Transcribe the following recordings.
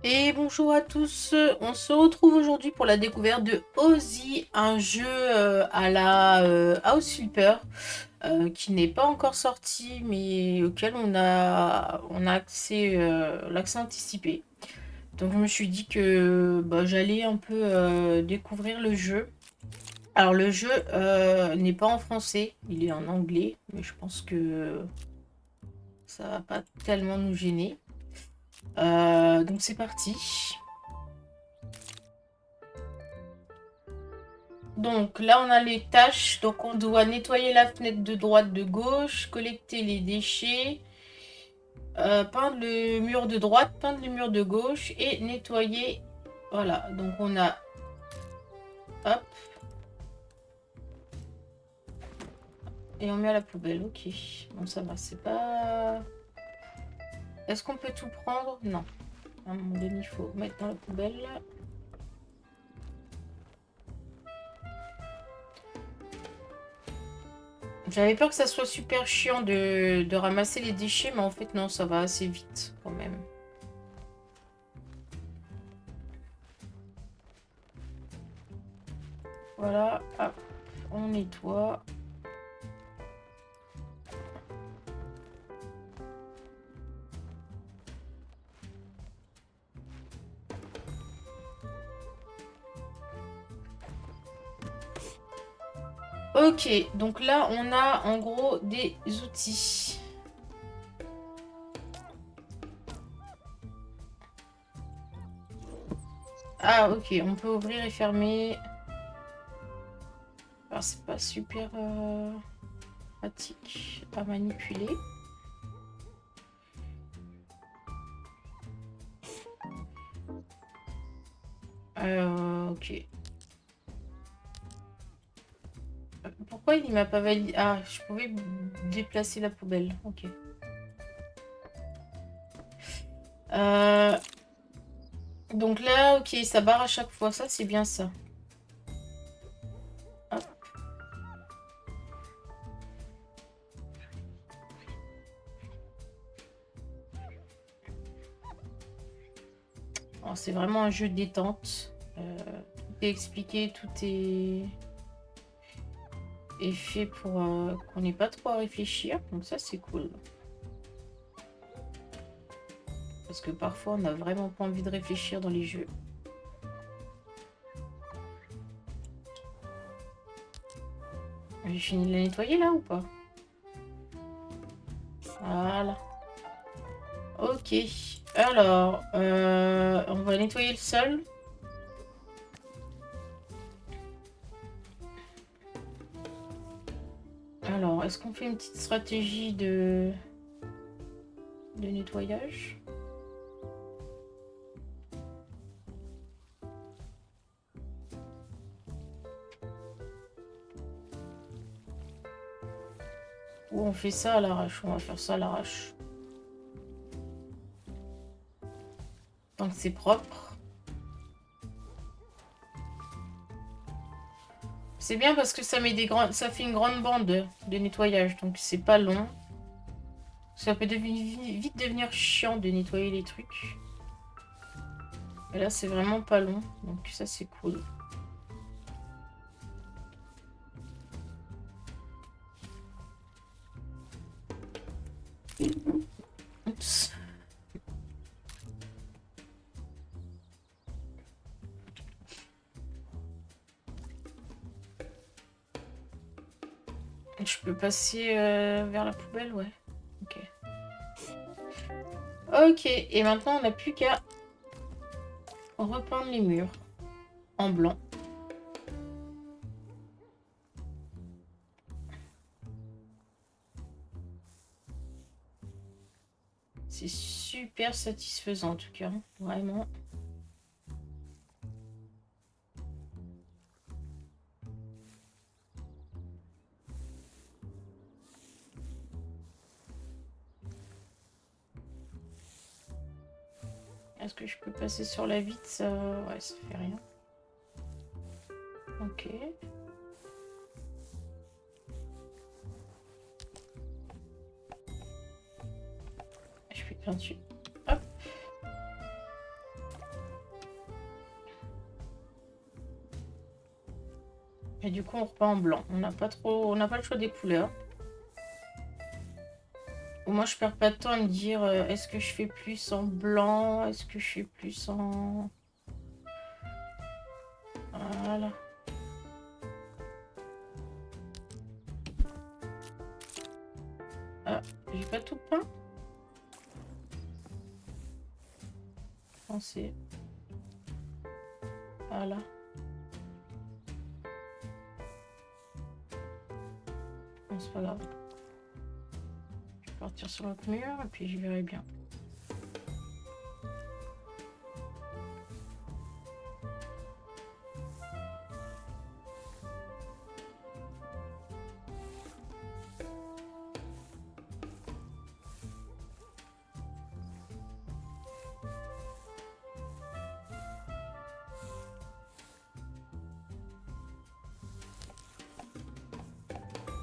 Et bonjour à tous, on se retrouve aujourd'hui pour la découverte de Ozzy, un jeu à la House Flipper qui n'est pas encore sorti mais auquel on a accès, l'accès anticipé. Donc je me suis dit que bah, j'allais un peu découvrir le jeu. Alors le jeu n'est pas en français, il est en anglais, mais je pense que ça va pas tellement nous gêner. Donc c'est parti. Donc là, on a les tâches. Donc on doit nettoyer la fenêtre de droite, de gauche, collecter les déchets, peindre le mur de droite, peindre le mur de gauche et nettoyer. Voilà, donc on a... Hop, et on met à la poubelle. Ok, bon ça va, c'est pas... Est-ce qu'on peut tout prendre? Non. À un moment donné, il faut mettre dans la poubelle. J'avais peur que ça soit super chiant de ramasser les déchets, mais en fait non, ça va assez vite quand même. Voilà, hop, on nettoie. Ok, donc là on a en gros des outils. Ah ok, on peut ouvrir et fermer. Alors c'est pas super pratique à manipuler. Ok. Pourquoi il m'a pas validé? Ah, je pouvais déplacer la poubelle. Ok. Euh, donc là, ok, ça barre à chaque fois. Ça, c'est bien ça. Hop. Alors, c'est vraiment un jeu de détente. Tout est expliqué, tout est fait pour qu'on n'ait pas trop à réfléchir. Donc ça, c'est cool. Parce que parfois, on n'a vraiment pas envie de réfléchir dans les jeux. J'ai fini de la nettoyer là ou pas? Voilà. Ok. Alors, on va nettoyer le sol. Alors, est-ce qu'on fait une petite stratégie de nettoyage? Ou on fait ça à l'arrache? On va faire ça à l'arrache. Tant que c'est propre. C'est bien parce que ça met ça fait une grande bande de nettoyage, donc c'est pas long. Ça peut vite devenir chiant de nettoyer les trucs. Et là, c'est vraiment pas long, donc ça c'est cool. Oups. Je peux passer vers la poubelle, ouais. Ok. Ok, et maintenant on n'a plus qu'à repeindre les murs en blanc. C'est super satisfaisant en tout cas, vraiment. Est-ce que je peux passer sur la vitre? Ouais, ça fait rien. Ok. Je fais plein dessus. Hop. Et du coup, on repeint en blanc. On n'a pas le choix des couleurs. Moi, je perds pas de temps à me dire est-ce que je fais plus en blanc? Est-ce que je fais plus en... Voilà. Ah, j'ai pas tout peint. Pensez. Voilà. Bon, c'est pas grave. Je vais partir sur l'autre mur et puis je verrai bien.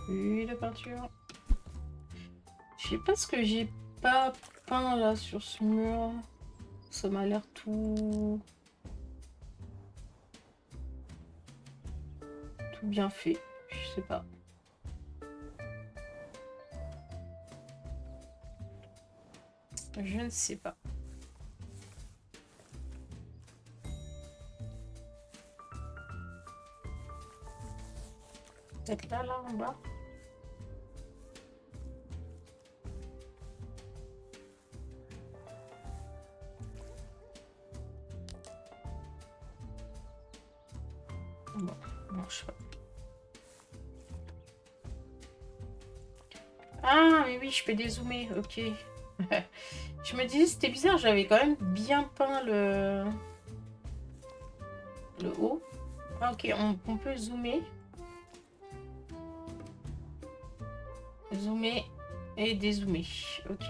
Oui, la peinture. Je sais pas ce que j'ai pas peint là sur ce mur. Ça m'a l'air tout bien fait. Je sais pas. Je ne sais pas. Peut-être là en bas. Bon, non, je sais pas. Ah, mais oui, je peux dézoomer, ok. Je me disais, c'était bizarre, j'avais quand même bien peint le haut. Ah, ok, on peut zoomer. Zoomer et dézoomer, ok.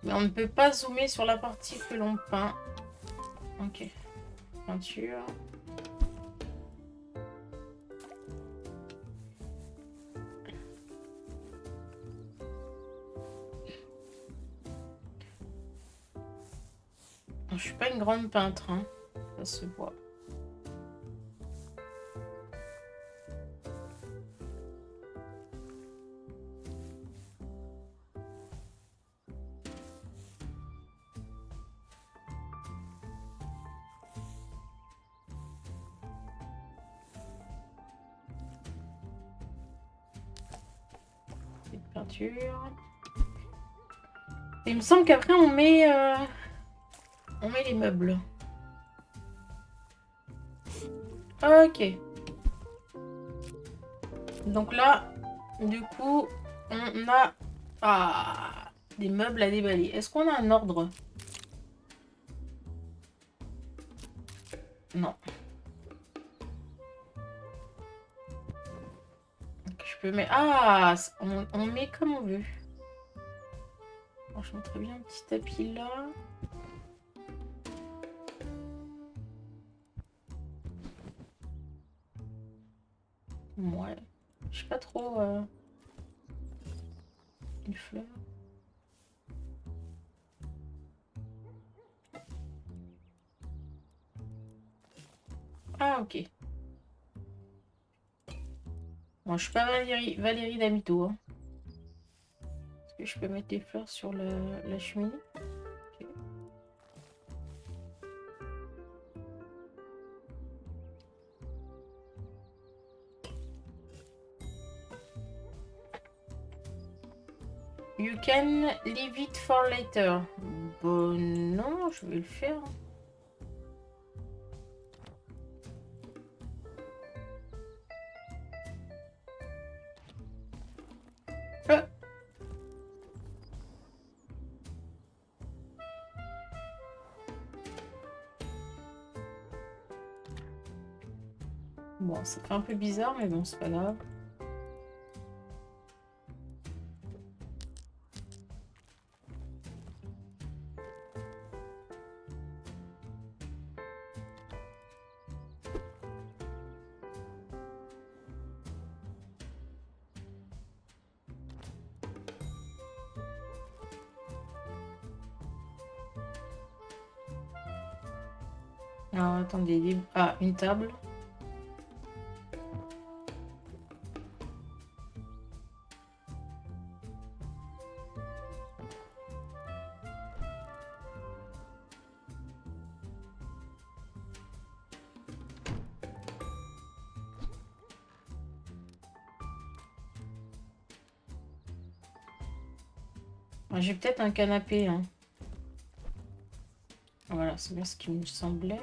Mais on ne peut pas zoomer sur la partie que l'on peint. Ok, peinture. Je suis pas une grande peintre, hein. Ça se voit. Cette peinture. Il me semble qu'après on met les meubles. Ok. Donc là, du coup, on a des meubles à déballer. Est-ce qu'on a un ordre? Non. Donc, je peux mettre... Ah, on met comme on veut. Alors, je mettrais bien un petit tapis là. Ouais. Je sais pas trop... Une fleur. Ah, ok. Bon, je suis pas Valérie Damito. Hein. Est-ce que je peux mettre des fleurs sur la cheminée? Ok. You can leave it for later. Bon, non, je vais le faire. Bon, ça fait un peu bizarre, mais bon, c'est pas grave. Alors, attendez. Ah, une table. J'ai peut-être un canapé, hein. Voilà, c'est bien ce qui me semblait.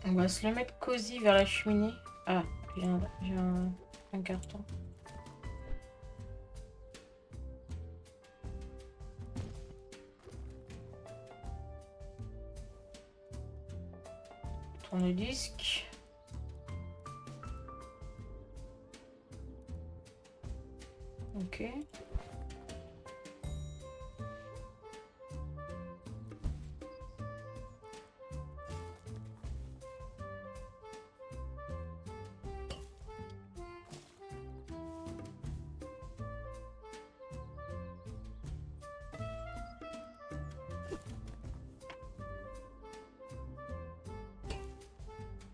On va se le mettre cosy vers la cheminée. Ah, j'ai un carton. Tourne-disque. Ok.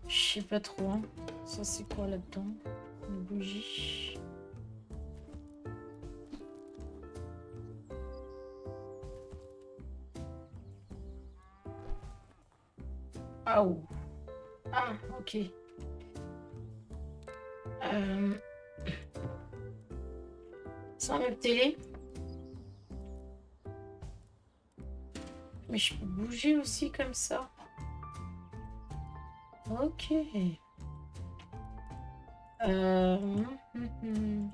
Je sais pas trop. Hein. Ça, c'est quoi là-dedans? Une bougie. Ah, oh. Ah, ok. C'est un meuble télé. Mais je peux bouger aussi comme ça. Ok. Hum, hum, hum.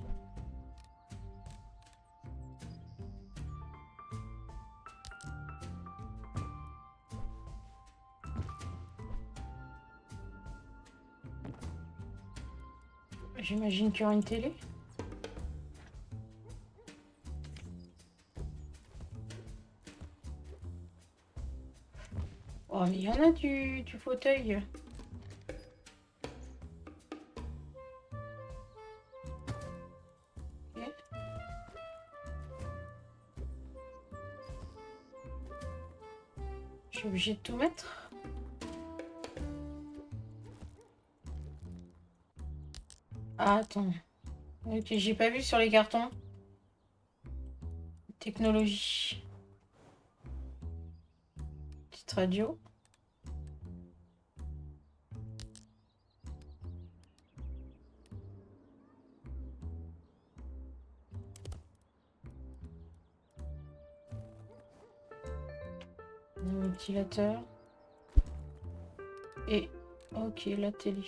J'imagine qu'il y aura une télé. Oh, mais il y en a du fauteuil. Ok. Je suis obligée de tout mettre. Ah, attends. Ok, j'ai pas vu sur les cartons. Technologie. Petite radio. Un ventilateur. Et ok, la télé.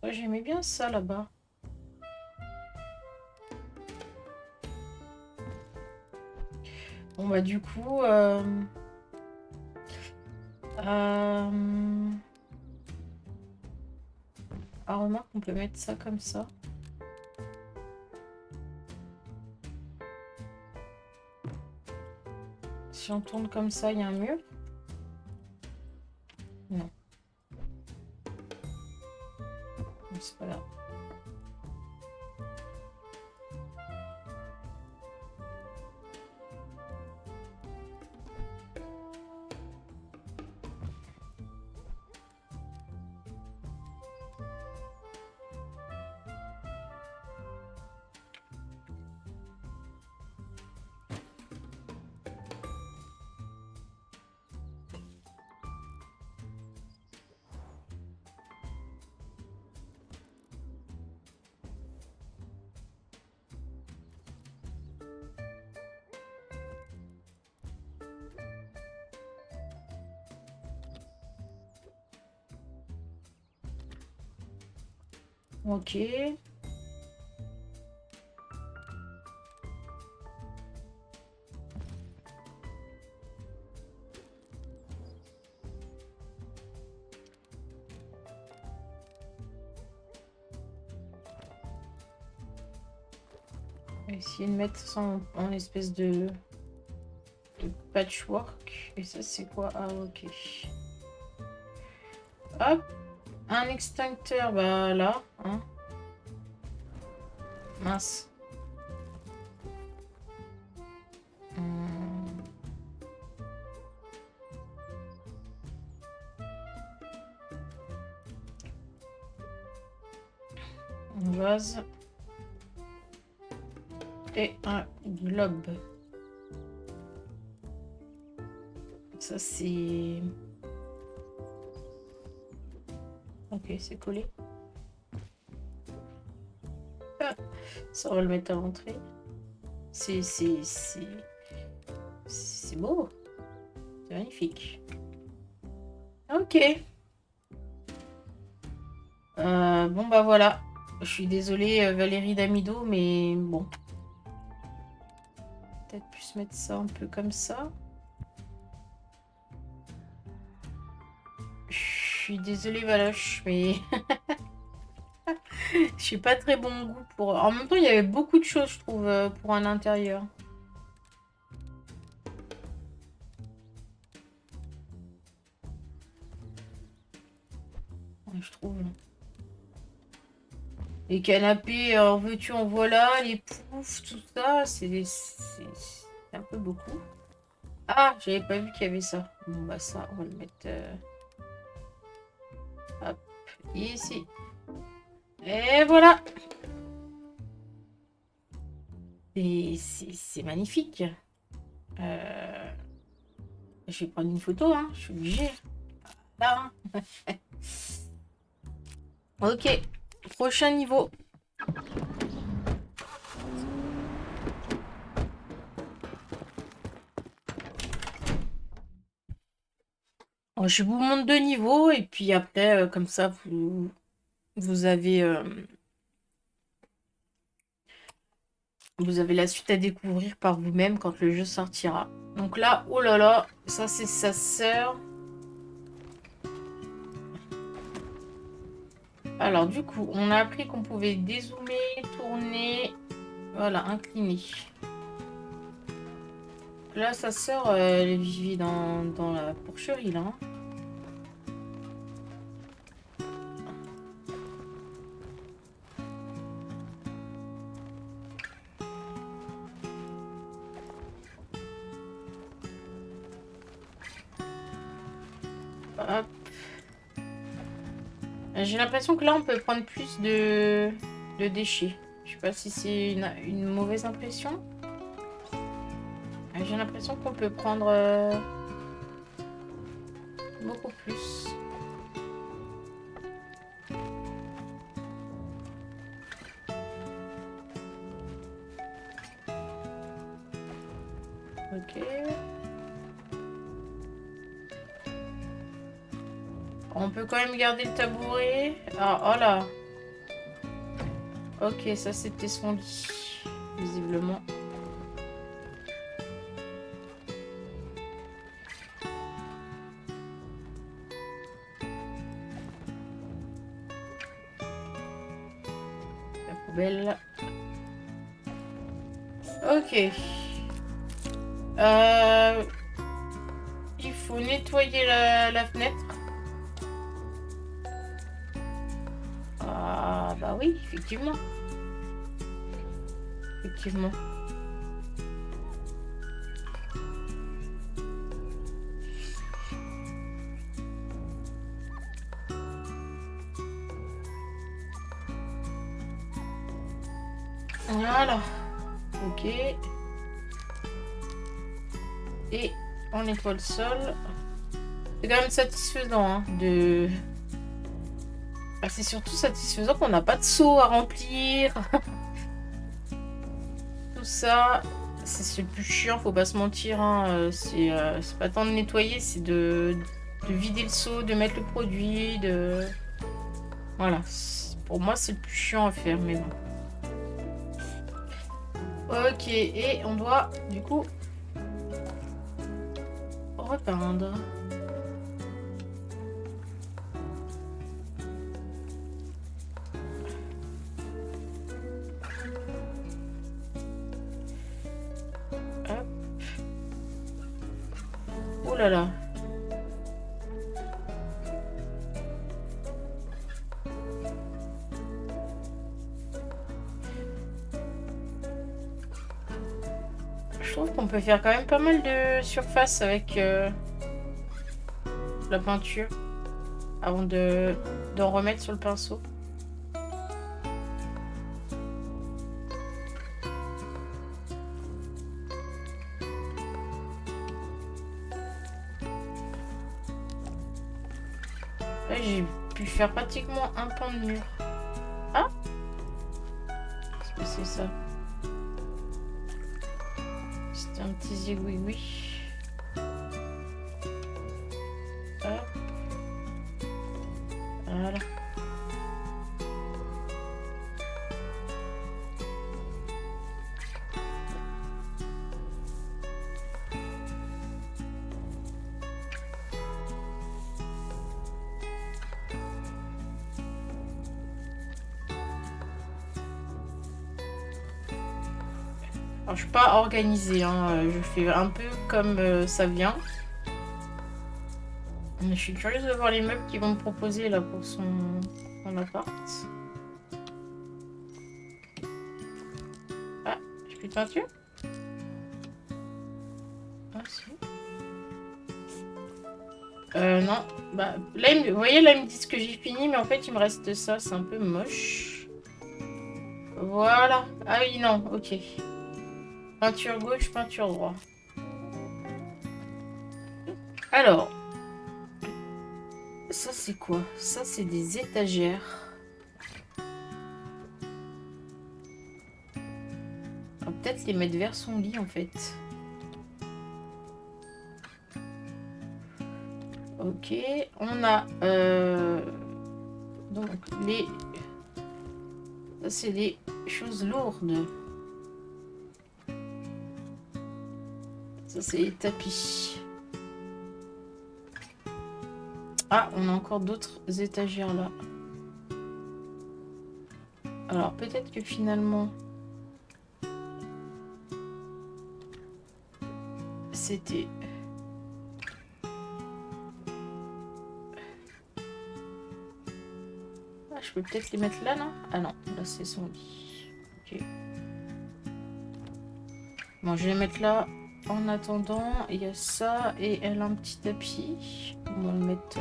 Ouais, j'aimais bien ça là-bas. Bon bah du coup, ah, remarque, on peut mettre ça comme ça. Si on tourne comme ça, il y a un mur. Non. C'est pas grave. Ok. On va essayer de mettre ça en espèce de patchwork. Et ça, c'est quoi? Ah, ok. Hop. Un extincteur, bah là. Hein. Mince. Un vase. Et un globe. Ça, c'est... Ok, c'est collé. Ah, ça, on va le mettre à l'entrée. C'est beau. C'est magnifique. Ok. Bon, bah voilà. Je suis désolée, Valérie Damido, mais bon. Peut-être plus mettre ça un peu comme ça. Je suis désolée, Valoche, mais... Je suis pas très bon goût pour... En même temps, il y avait beaucoup de choses, je trouve, pour un intérieur. Ouais, je trouve. Les canapés, en veux-tu, en voilà, les poufs, tout ça, c'est un peu beaucoup. Ah, j'avais pas vu qu'il y avait ça. Bon, bah ça, on va le mettre... Hop, ici. Et voilà. C'est magnifique. Je vais prendre une photo, hein. Je suis obligée. Là. Ok. Prochain niveau. Alors, je vous montre deux niveaux et puis après, comme ça, vous avez la suite à découvrir par vous-même quand le jeu sortira. Donc là, oh là là, ça c'est sa sœur. Alors du coup, on a appris qu'on pouvait dézoomer, tourner, voilà, incliner. Là, sa sœur, elle vivait dans la porcherie, là. Hein. Hop. J'ai l'impression que là, on peut prendre plus de déchets. Je sais pas si c'est une mauvaise impression. J'ai l'impression qu'on peut prendre beaucoup plus. Ok. On peut quand même garder le tabouret. Ah, oh là. Ok, ça c'était son lit, visiblement. La poubelle. Ok. Il faut nettoyer la fenêtre. Ah, bah oui, effectivement. Effectivement. Voilà. Ok. Et on nettoie le sol. C'est quand même satisfaisant hein, de... Ah, c'est surtout satisfaisant qu'on n'a pas de seau à remplir. Tout ça, c'est le plus chiant, faut pas se mentir. Hein. C'est pas tant de nettoyer, c'est de vider le seau, de mettre le produit, de... Voilà. Pour moi, c'est le plus chiant à faire, mais bon. Ok, et on doit, du coup, repeindre. Hop. Oh là là. trouve qu'on peut faire quand même pas mal de surface avec la peinture avant d'en remettre sur le pinceau. Là, j'ai pu faire pratiquement un pan de mur. Ah, qu'est-ce que c'est ça? C'était un petit zigouigoui. Hop. Voilà. Alors, je suis pas organisée, hein. Je fais un peu comme ça vient. Je suis curieuse de voir les meubles qu'ils vont me proposer là pour son appart. Ah, j'ai plus de peinture? Ah si. Non. Bah, là, vous voyez, là, ils me disent que j'ai fini, mais en fait, il me reste ça. C'est un peu moche. Voilà. Ah oui, non, ok. Peinture gauche, peinture droite. Alors. Ça, c'est quoi? Ça, c'est des étagères. On va peut-être les mettre vers son lit, en fait. Ok. On a... donc, les... Ça, c'est des choses lourdes. Ça, c'est les tapis. Ah, on a encore d'autres étagères là. Alors, peut-être que finalement... C'était... Ah, je peux peut-être les mettre là, non? Ah non, là c'est son lit. Ok. Bon, je vais les mettre là. En attendant, il y a ça et elle a un petit tapis. On va le mettre...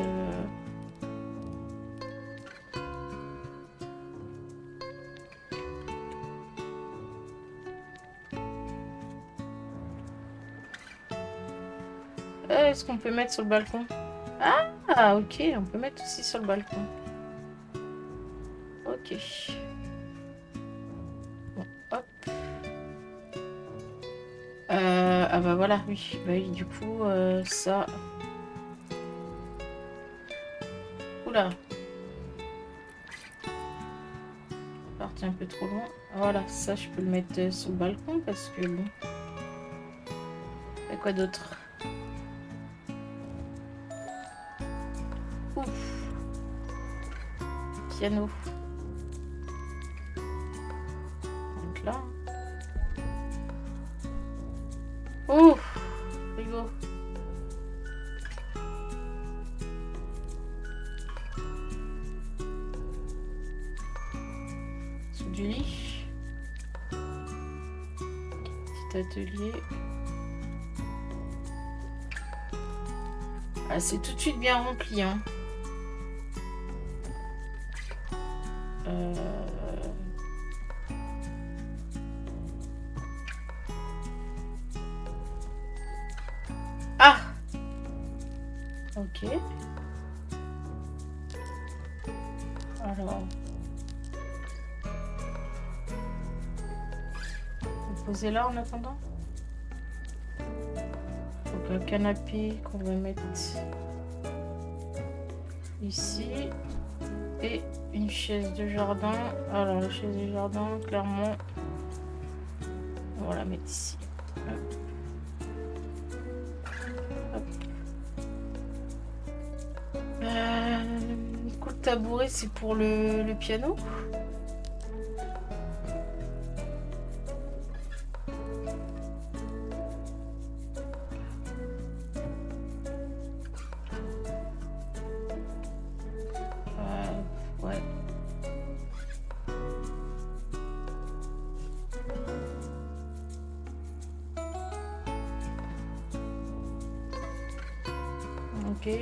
Est-ce qu'on peut mettre sur le balcon? Ah, ok, on peut mettre aussi sur le balcon. Ok. Bon, hop. Ah bah voilà, oui. Bah oui, du coup, ça... Oula. Parti un peu trop loin. Voilà, ça, je peux le mettre sur le balcon parce que bon... Et quoi d'autre? Ouf. Piano. Donc là. Ouf. Frigo. Sous du lit. Petit atelier. Ah, c'est tout de suite bien rempli, hein. Ah! Ok. Alors... On va poser là en attendant. Donc un canapé qu'on va mettre ici. Et une chaise de jardin. Alors la chaise de jardin, clairement, on va la mettre ici. Hop. Hop. Du coup, le tabouret, c'est pour le piano. Ouais. Ok.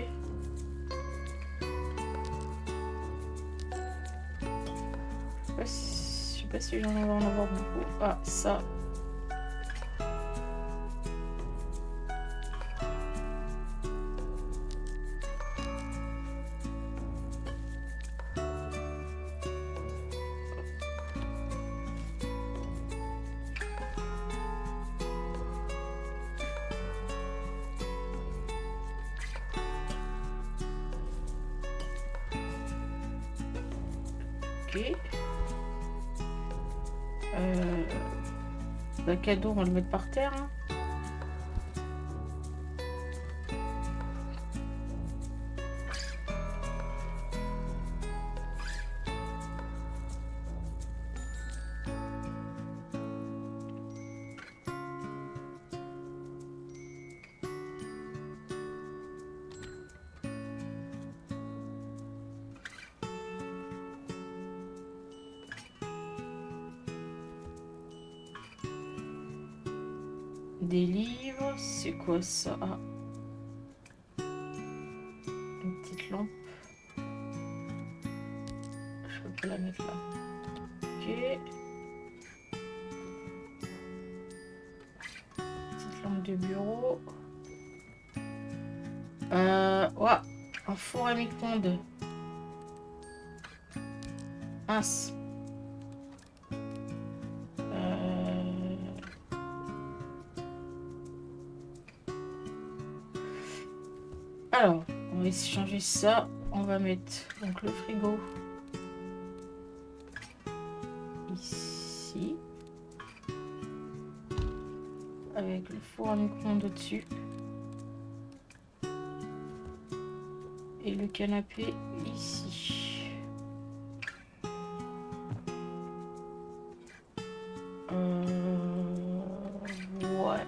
Je sais pas si j'en vais en avoir beaucoup. Ah, ça. Ok. Bac à dos, on va le mettre par terre. Hein. Des livres, c'est quoi ça? Ah. Une petite lampe. Je peux pas la mettre là. Ok. Petite lampe de bureau. Ouais. Un four à micro-ondes. Mince. Alors, on va essayer de changer ça. On va mettre donc le frigo ici. Avec le four à micro-ondes au-dessus. Et le canapé ici. Ouais.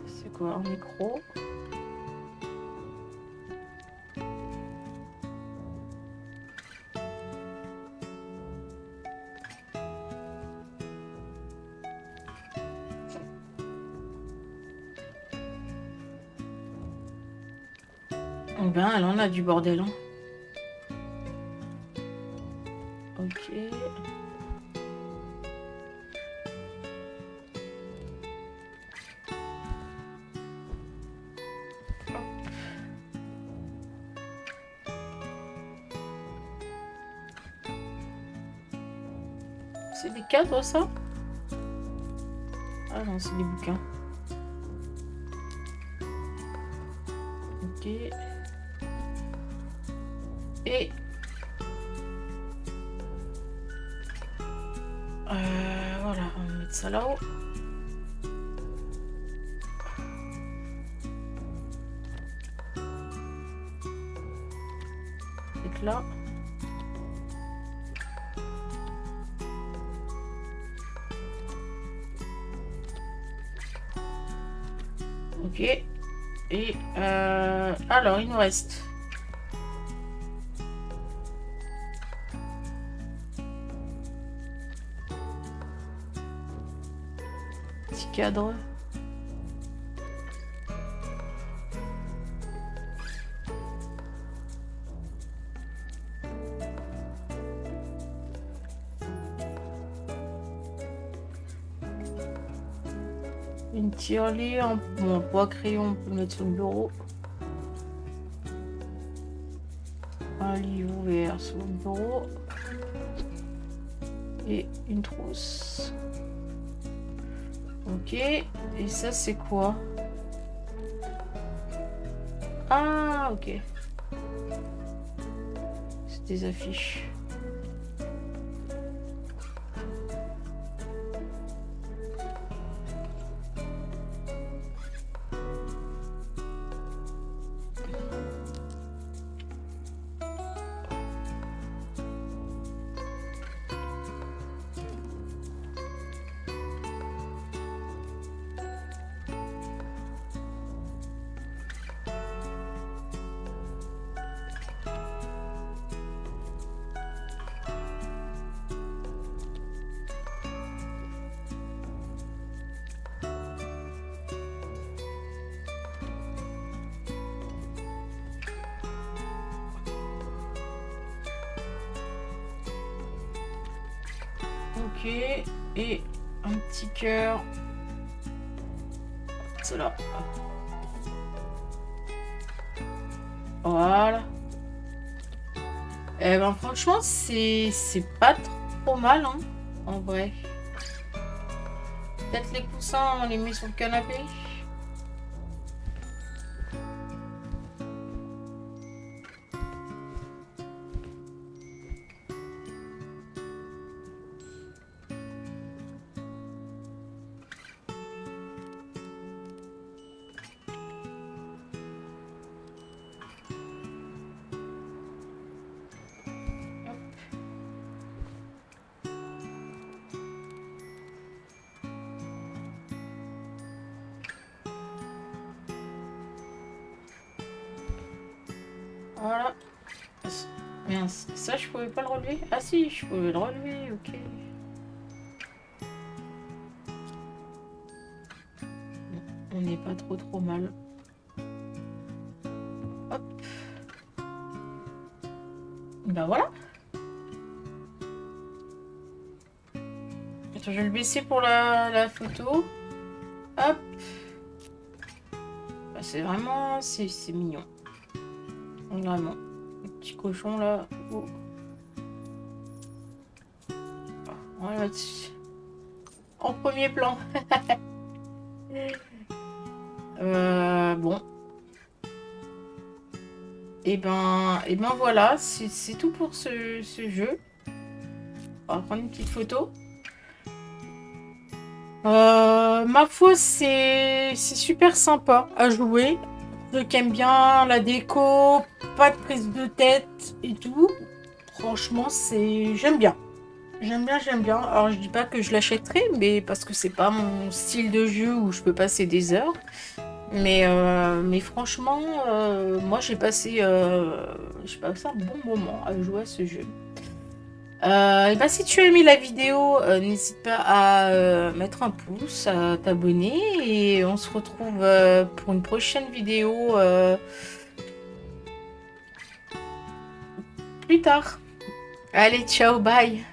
C'est quoi un micro? Oh ben, elle en a du bordel. Hein. Ok. C'est des cadres, ça? Ah non, c'est des bouquins. Ok. Et... voilà, on va mettre ça là-haut. Peut-être là. Ok. Et alors, il nous reste petit cadre. Une tirelire, bon, bois crayon, on peut le mettre sur le bureau. Un livre ouvert sur le bureau. Et une trousse. Ok, et ça c'est quoi? Ah, ok. C'est des affiches. Ok. Et un petit cœur. Cela. Voilà. Eh ben franchement, c'est pas trop mal, hein, en vrai. Peut-être les coussins, on les met sur le canapé. Voilà. Mince, ça je pouvais pas le relever. Ah si, je pouvais le relever, ok. On n'est pas trop mal. Hop. Bah voilà. Attends, je vais le baisser pour la photo. Hop. Bah, c'est vraiment... C'est mignon. Vraiment. Le petit cochon là. Oh. On va dessus. En premier plan. Bon. Et ben voilà, c'est tout pour ce jeu. On va prendre une petite photo. Ma foi, c'est super sympa à jouer. Ceux qui aiment bien la déco, pas de prise de tête et tout. Franchement, j'aime bien. J'aime bien. Alors, je dis pas que je l'achèterai, mais parce que c'est pas mon style de jeu où je peux passer des heures. Mais franchement, moi j'ai passé un bon moment à jouer à ce jeu. Et bah, si tu as aimé la vidéo, n'hésite pas à mettre un pouce, à t'abonner et on se retrouve pour une prochaine vidéo plus tard. Allez, ciao, bye!